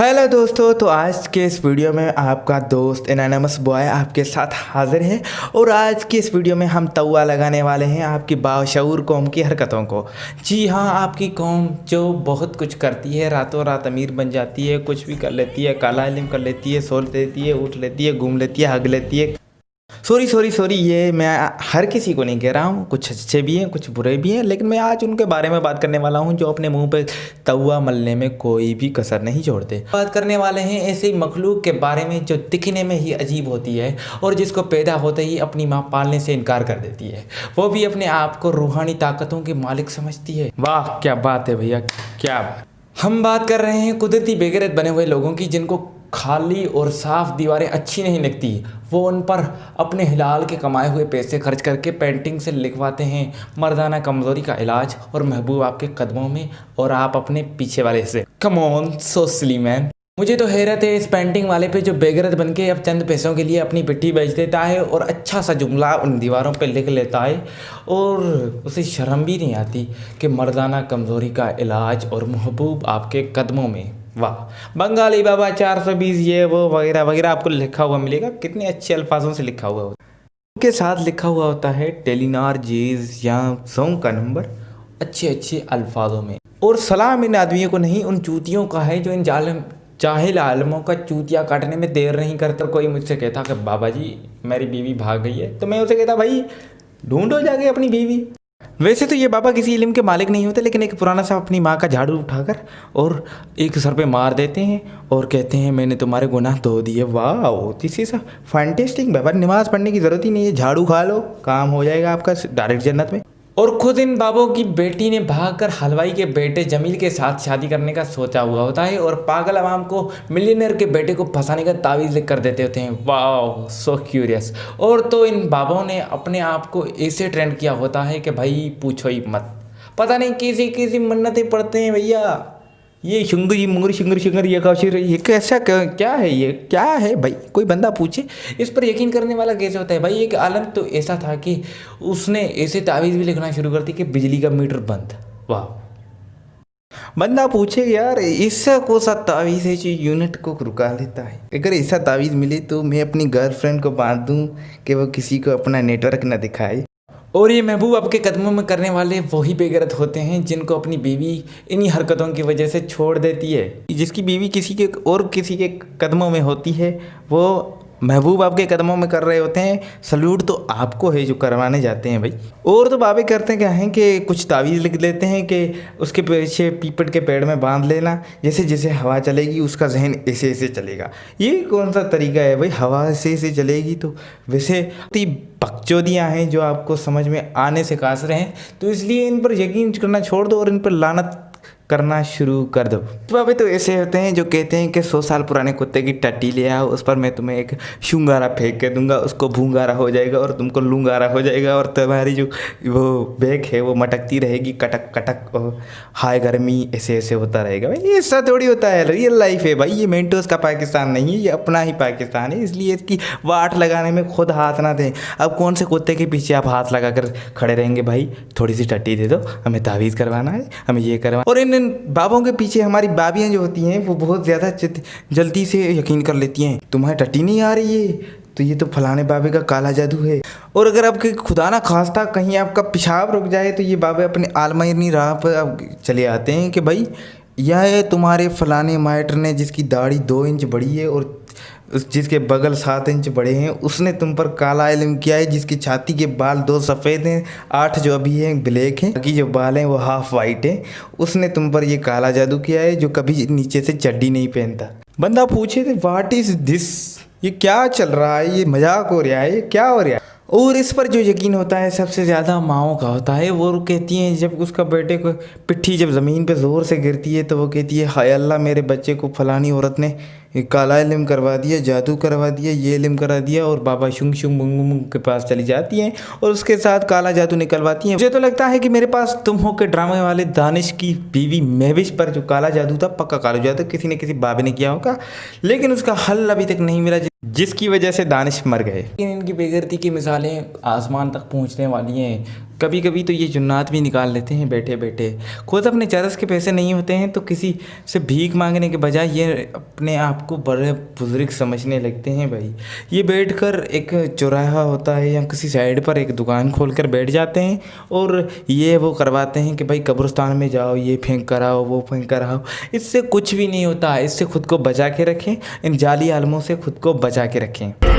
Hello दोस्तों, तो आज के इस वीडियो में आपका दोस्त एनानिमस बॉय आपके साथ हाजिर है। और आज की इस वीडियो में हम तौवा लगाने वाले हैं आपकी बाशऊर कौम की हरकतों को। जी हाँ, आपकी कौम जो बहुत कुछ करती है, रातों रात अमीर बन जाती है, कुछ भी कर लेती है, काला इल्म कर लेती है, सो लेती है, उठ लेती है, घूम लेती है, हग लेती है। सॉरी, ये मैं हर किसी को नहीं कह रहा हूँ, कुछ अच्छे भी हैं, कुछ बुरे भी हैं, लेकिन मैं आज उनके बारे में बात करने वाला हूँ जो अपने मुंह पे तवा मलने में कोई भी कसर नहीं छोड़ते। बात करने वाले हैं ऐसे मखलूक के बारे में जो दिखने में ही अजीब होती है और जिसको पैदा होते ही अपनी माँ पालने से इनकार कर देती है, वो भी अपने आप को रूहानी ताकतों के मालिक समझती है। वाह क्या बात है भैया, क्या बात। हम बात कर रहे हैं कुदरती बेगैरत बने हुए लोगों की, जिनको खाली और साफ दीवारें अच्छी नहीं लगती। वो उन पर अपने हिलाल के कमाए हुए पैसे खर्च करके पेंटिंग से लिखवाते हैं मर्दाना कमज़ोरी का इलाज और महबूब आपके कदमों में और आप अपने पीछे वाले से। Come on so silly man. मुझे तो हैरत है इस पेंटिंग वाले पे जो बेगैरत बन के अब चंद पैसों के लिए अपनी पिट्ठी बेच देता है और अच्छा सा जुमला उन दीवारों पे लिख लेता है और उसे शर्म भी नहीं आती कि मर्दाना कमज़ोरी का इलाज और महबूब आपके कदमों में। वाह, बंगाली बाबा 420 ये वो वगैरह वगैरह आपको लिखा हुआ मिलेगा। कितने अच्छे अल्फाजों से लिखा हुआ होता है। उनके साथ लिखा हुआ होता है टेलीनार जेज या सॉन्ग का नंबर, अच्छे अल्फाजों में। और सलाम इन आदमियों को नहीं, उन चूतियों का है जो इन जाहिल आलमों का चूतिया काटने में देर नहीं करते। कोई मुझसे कहता कि बाबा जी मेरी बीवी भाग गई है, तो मैं उसे कहता भाई ढूंढो जाके अपनी बीवी। वैसे तो ये बाबा किसी इल्म के मालिक नहीं होते, लेकिन एक पुराना सा अपनी माँ का झाड़ू उठाकर और एक सर पे मार देते हैं और कहते हैं मैंने तुम्हारे गुनाह धो दिए। वाह, दिस इज फैंटास्टिक बाबा। नमाज पढ़ने की ज़रूरत ही नहीं है, झाड़ू खा लो, काम हो जाएगा आपका डायरेक्ट जन्नत में। और खुद इन बाबों की बेटी ने भागकर हलवाई के बेटे जमील के साथ शादी करने का सोचा हुआ होता है और पागल अवाम को मिलियनर के बेटे को फंसाने का तावीज़ लिख कर देते होते हैं। वाह सो क्यूरियस। और तो इन बाबों ने अपने आप को ऐसे ट्रेंड किया होता है कि भाई पूछो ही मत। पता नहीं किसी मन्नतें पढ़ते हैं भैया, ये शुंगरी मुंगरी शिंगर ये काशिर, ये कैसा क्या है, ये क्या है भाई। कोई बंदा पूछे इस पर यकीन करने वाला कैसे होता है भाई। एक आलम तो ऐसा था कि उसने ऐसे तावीज़ भी लिखना शुरू कर दी कि बिजली का मीटर बंद। वाह, बंदा पूछे यार इससे कौन सा तावीज़ है जो यूनिट को रुका लेता है। अगर ऐसा तावीज़ मिले तो मैं अपनी गर्लफ्रेंड को बांध दूँ कि वो किसी को अपना नेटवर्क न दिखाए। और ये महबूब आपके कदमों में करने वाले वही बेगैरत होते हैं जिनको अपनी बीवी इन्हीं हरकतों की वजह से छोड़ देती है। जिसकी बीवी किसी के कदमों में होती है वो महबूब आपके कदमों में कर रहे होते हैं। सल्यूट तो आपको है जो करवाने जाते हैं भाई। और तो बाबे करते क्या हैं कि कुछ तावीज़ लिख लेते हैं कि उसके पीछे पीपट के पेड़ में बांध लेना, जैसे जैसे हवा चलेगी उसका जहन ऐसे चलेगा। ये कौन सा तरीका है भाई, हवा ऐसे चलेगी। तो वैसे बकचोदियाँ हैं जो आपको समझ में आने से कास रहे हैं, तो इसलिए इन पर यकीन करना छोड़ दो और इन पर लानत करना शुरू कर दो। बाबे तो ऐसे होते हैं जो कहते हैं कि 100 साल पुराने कुत्ते की टट्टी ले आओ, उस पर मैं तुम्हें एक शुंगारा फेंक के दूंगा, उसको भूंगारा हो जाएगा और तुमको लूंगारा हो जाएगा और तुम्हारी जो वो बैग है वो मटकती रहेगी कटक कटक और हाय गर्मी ऐसे होता रहेगा। भाई ये ऐसा थोड़ी होता है, रियल लाइफ है भाई। ये मेंटोस का पाकिस्तान नहीं है, ये अपना ही पाकिस्तान है, इसलिए इसकी वाट लगाने में खुद हाथ ना दें। अब कौन से कुत्ते के पीछे आप हाथ लगा कर खड़े रहेंगे भाई, थोड़ी सी टट्टी दे दो, हमें तावीज़ करवाना है, हमें ये करवाना। और इन बाबों के पीछे हमारी बाबियाँ जो होती हैं वो बहुत ज़्यादा जल्दी से यकीन कर लेती हैं। तुम्हारी टट्टी नहीं आ रही है तो ये तो फलाने बाबे का काला जादू है। और अगर आपके खुदा ना खास्ता कहीं आपका पेशाब रुक जाए तो ये बाबे अपने आलमारी राह पर अब चले आते हैं कि भाई यह तुम्हारे फलाने माइटर ने जिसकी दाढ़ी 2 इंच बड़ी है और जिसके बगल 7 इंच बड़े हैं उसने तुम पर काला इल्म किया है, जिसकी छाती के बाल 2 सफ़ेद हैं, 8 जो अभी हैं ब्लैक हैं, बाकी जो बाल हैं वो हाफ वाइट हैं। उसने तुम पर ये काला जादू किया है जो कभी नीचे से चड्डी नहीं पहनता। बंदा पूछे थे व्हाट इज़ दिस, ये क्या चल रहा है, ये मजाक हो रहा है, ये क्या हो रहा है। और इस पर जो यकीन होता है सबसे ज़्यादा माओं का होता है। वो कहती हैं जब उसका बेटे को पिट्ठी जब ज़मीन पे ज़ोर से गिरती है तो वो कहती है हाय अल्लाह मेरे बच्चे को फलानी औरत ने काला इल्म करवा दिया, जादू करवा दिया, ये इल्म करा दिया। और बाबा शुंग शुंग मुंग मुंग के पास चली जाती हैं और उसके साथ काला जादू निकलवाती हैं। मुझे तो लगता है कि मेरे पास तुम हो के ड्रामे वाले दानिश की बीवी महविश पर जो काला जादू था, पक्का काला जादू किसी न किसी बाबे ने किया होगा, लेकिन उसका हल अभी तक नहीं मिला, जिसकी वजह से दानिश मर गए। लेकिन इनकी बेगैरती की मिसालें आसमान तक पहुँचने वाली हैं। कभी कभी तो ये जुन्नात भी निकाल लेते हैं बैठे बैठे। खुद अपने चरस के पैसे नहीं होते हैं तो किसी से भीख मांगने के बजाय ये अपने आप को बड़े बुजुर्ग समझने लगते हैं भाई। ये बैठकर एक चौराहा होता है या किसी साइड पर एक दुकान खोल कर बैठ जाते हैं और ये वो करवाते हैं कि भाई कब्रिस्तान में जाओ, ये फेंक कर आओ, वो फेंक कर आओ। इससे कुछ भी नहीं होता। इससे खुद को बचा के रखें, इन जाली आलमों से खुद को बचा के रखें।